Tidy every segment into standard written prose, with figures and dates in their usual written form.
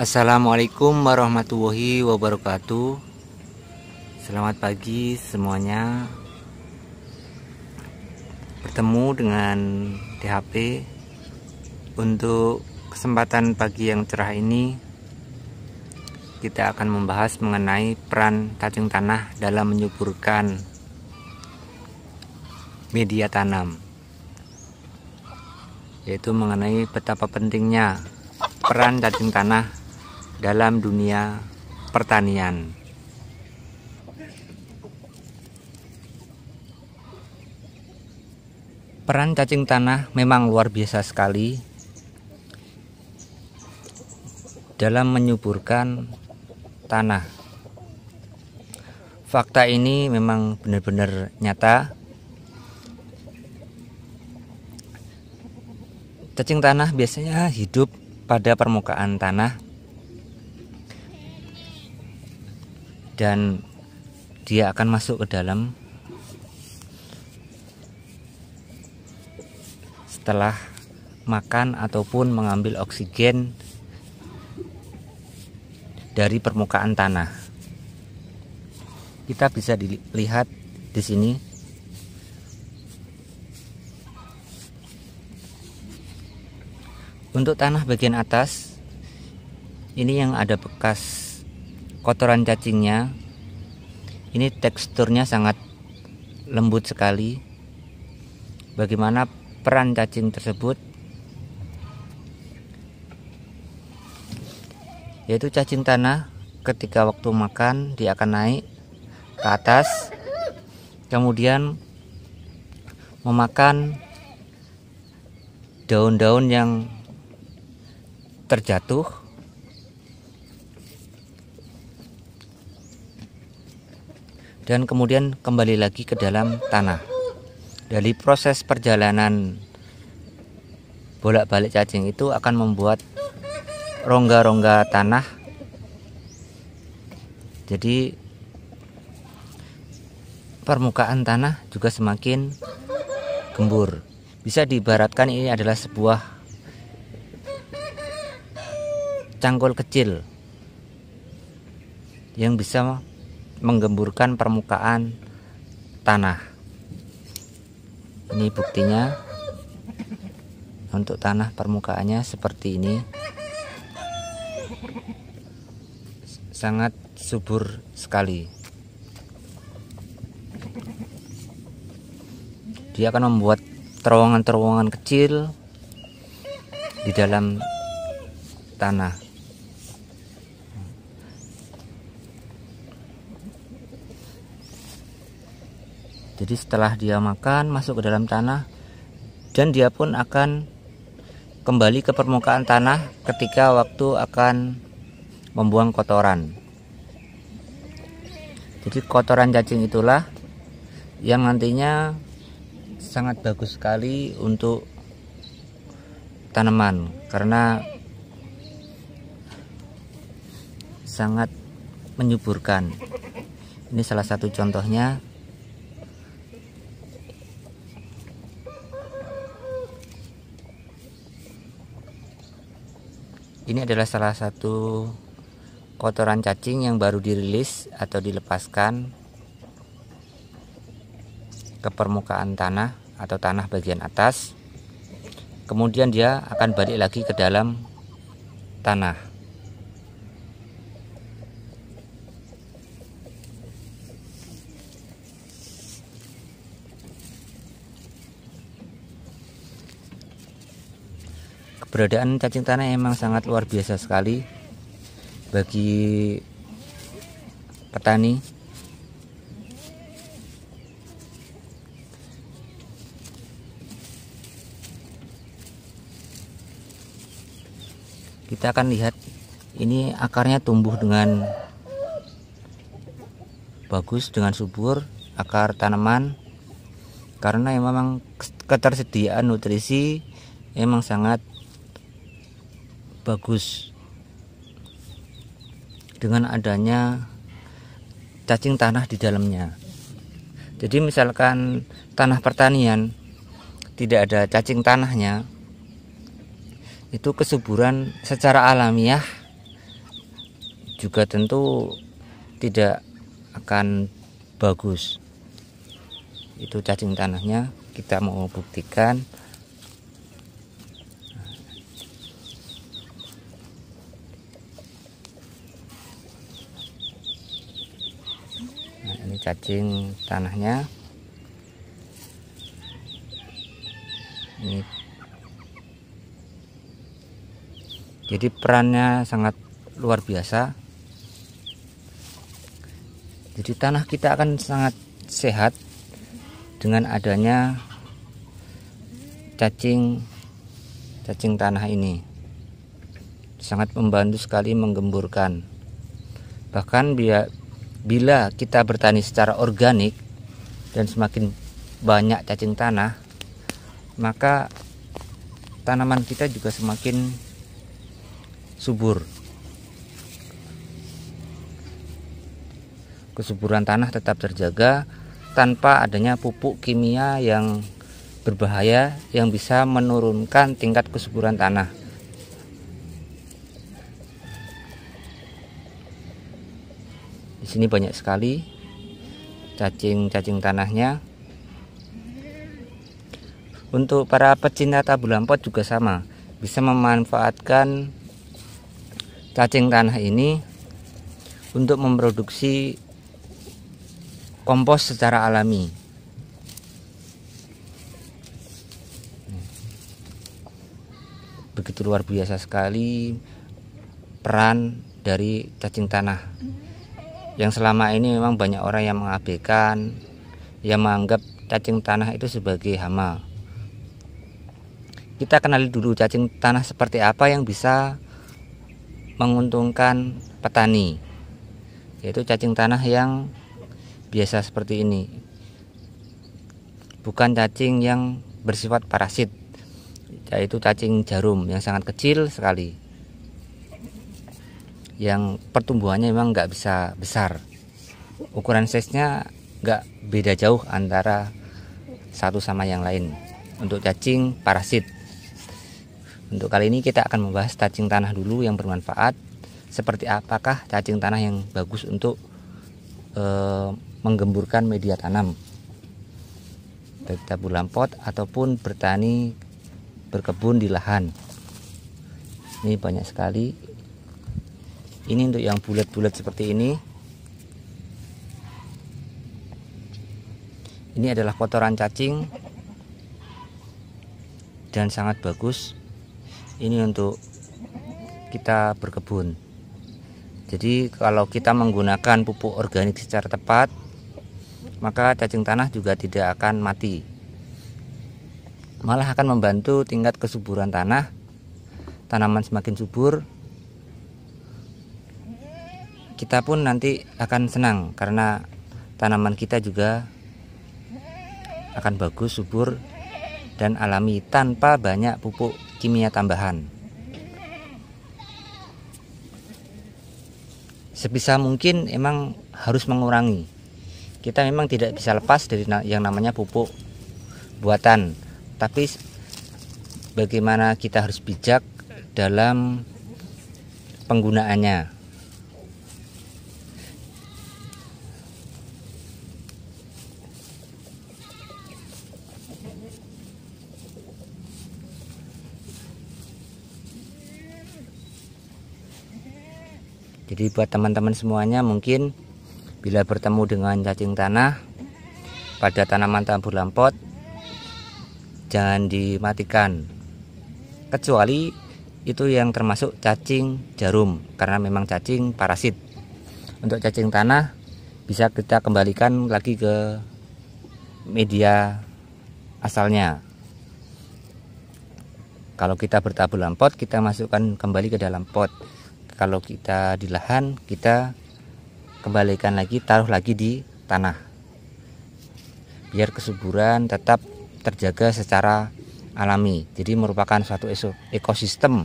Assalamualaikum warahmatullahi wabarakatuh. Selamat pagi semuanya. Bertemu dengan THP. Untuk kesempatan pagi yang cerah ini, kita akan membahas mengenai peran cacing tanah dalam menyuburkan media tanam, yaitu mengenai betapa pentingnya peran cacing tanah dalam dunia pertanian. Peran cacing tanah memang luar biasa sekali dalam menyuburkan tanah. Fakta ini memang benar-benar nyata. Cacing tanah biasanya hidup pada permukaan tanah dan dia akan masuk ke dalam setelah makan ataupun mengambil oksigen dari permukaan tanah. Kita bisa dilihat di sini. Untuk tanah bagian atas, ini yang ada bekas kotoran cacingnya. Ini teksturnya sangat lembut sekali. Bagaimana peran cacing tersebut? Yaitu cacing tanah ketika waktu makan dia akan naik ke atas, kemudian memakan daun-daun yang terjatuh, dan kemudian kembali lagi ke dalam tanah. Dari proses perjalanan bolak-balik cacing itu akan membuat rongga-rongga tanah. Jadi permukaan tanah juga semakin gembur. Bisa diibaratkan ini adalah sebuah cangkul kecil yang bisa menggemburkan permukaan tanah. Ini buktinya. Untuk tanah permukaannya seperti ini, sangat subur sekali. Dia akan membuat terowongan-terowongan kecil di dalam tanah. Jadi setelah dia makan, masuk ke dalam tanah, dan dia pun akan kembali ke permukaan tanah ketika waktu akan membuang kotoran. Jadi kotoran cacing itulah yang nantinya sangat bagus sekali untuk tanaman, karena sangat menyuburkan. Ini salah satu contohnya. Ini adalah salah satu kotoran cacing yang baru dirilis atau dilepaskan ke permukaan tanah atau tanah bagian atas. Kemudian dia akan balik lagi ke dalam tanah. Keberadaan cacing tanah memang sangat luar biasa sekali bagi petani. Kita akan lihat ini akarnya tumbuh dengan bagus, dengan subur akar tanaman, karena memang ketersediaan nutrisi memang sangat bagus dengan adanya cacing tanah di dalamnya. Jadi misalkan tanah pertanian tidak ada cacing tanahnya, itu kesuburan secara alamiah juga tentu tidak akan bagus. Itu cacing tanahnya, kita mau buktikan. Nah, ini cacing tanahnya. Ini. Jadi perannya sangat luar biasa. Jadi tanah kita akan sangat sehat dengan adanya cacing tanah ini. Sangat membantu sekali menggemburkan. Bahkan bila kita bertani secara organik dan semakin banyak cacing tanah, maka tanaman kita juga semakin subur. Kesuburan tanah tetap terjaga tanpa adanya pupuk kimia yang berbahaya yang bisa menurunkan tingkat kesuburan tanah. Di sini banyak sekali cacing tanahnya. Untuk para pecinta tabu lampot juga sama, bisa memanfaatkan cacing tanah ini untuk memproduksi kompos secara alami. Begitu luar biasa sekali peran dari cacing tanah, yang selama ini memang banyak orang yang mengabaikan, yang menganggap cacing tanah itu sebagai hama. Kita kenali dulu cacing tanah seperti apa yang bisa menguntungkan petani, yaitu cacing tanah yang biasa seperti ini, bukan cacing yang bersifat parasit, yaitu cacing jarum yang sangat kecil sekali, yang pertumbuhannya memang nggak bisa besar. Ukuran size-nya nggak beda jauh antara satu sama yang lain untuk cacing parasit. Untuk kali ini kita akan membahas cacing tanah dulu yang bermanfaat. Seperti apakah cacing tanah yang bagus untuk menggemburkan media tanam, baik tabu lampot ataupun bertani berkebun di lahan. Ini banyak sekali. Ini untuk yang bulat-bulat seperti ini. Ini adalah kotoran cacing dan sangat bagus. Ini untuk kita berkebun. Jadi kalau kita menggunakan pupuk organik secara tepat, maka cacing tanah juga tidak akan mati, malah akan membantu tingkat kesuburan tanah. Tanaman semakin subur, kita pun nanti akan senang karena tanaman kita juga akan bagus, subur, dan alami tanpa banyak pupuk kimia tambahan. Sebisa mungkin emang harus mengurangi. Kita memang tidak bisa lepas dari yang namanya pupuk buatan, tapi bagaimana kita harus bijak dalam penggunaannya. Jadi buat teman-teman semuanya, mungkin bila bertemu dengan cacing tanah pada tanaman tabu lampot, jangan dimatikan, kecuali itu yang termasuk cacing jarum, karena memang cacing parasit. Untuk cacing tanah bisa kita kembalikan lagi ke media asalnya. Kalau kita bertabu lampot, kita masukkan kembali ke dalam pot. Kalau kita di lahan, kita kembalikan lagi, taruh lagi di tanah, biar kesuburan tetap terjaga secara alami. Jadi merupakan suatu ekosistem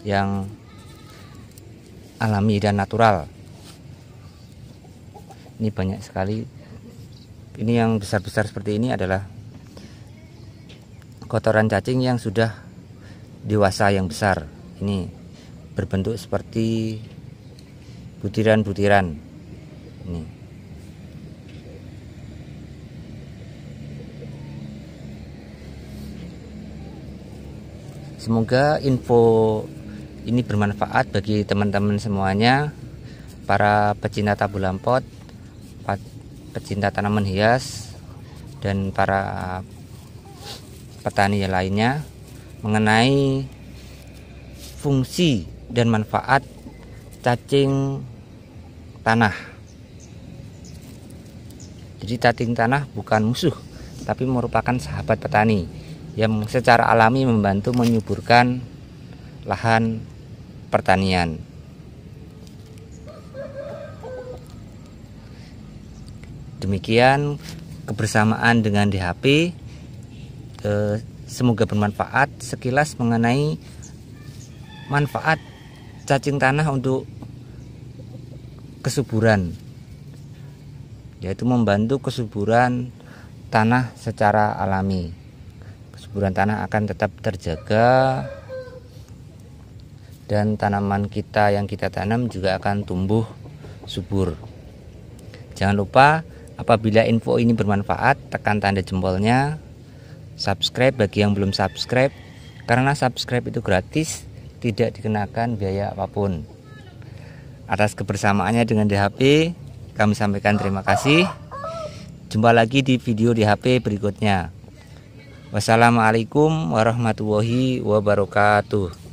yang alami dan natural. Ini banyak sekali. Ini yang besar-besar seperti ini adalah kotoran cacing yang sudah dewasa, yang besar. Ini berbentuk seperti butiran-butiran ini. Semoga info ini bermanfaat bagi teman-teman semuanya, para pecinta tabula pot, pecinta tanaman hias, dan para petani lainnya mengenai fungsi dan manfaat cacing tanah. Jadi cacing tanah bukan musuh, tapi merupakan sahabat petani yang secara alami membantu menyuburkan lahan pertanian. Demikian kebersamaan dengan DHP, semoga bermanfaat sekilas mengenai manfaat cacing tanah untuk kesuburan, yaitu membantu kesuburan tanah secara alami. Kesuburan tanah akan tetap terjaga dan tanaman kita yang kita tanam juga akan tumbuh subur. Jangan lupa, apabila info ini bermanfaat, tekan tanda jempolnya, subscribe bagi yang belum subscribe, karena subscribe itu gratis, tidak dikenakan biaya apapun. Atas kebersamaannya dengan DHP, kami sampaikan terima kasih. Jumpa lagi di video DHP berikutnya. Wassalamualaikum warahmatullahi wabarakatuh.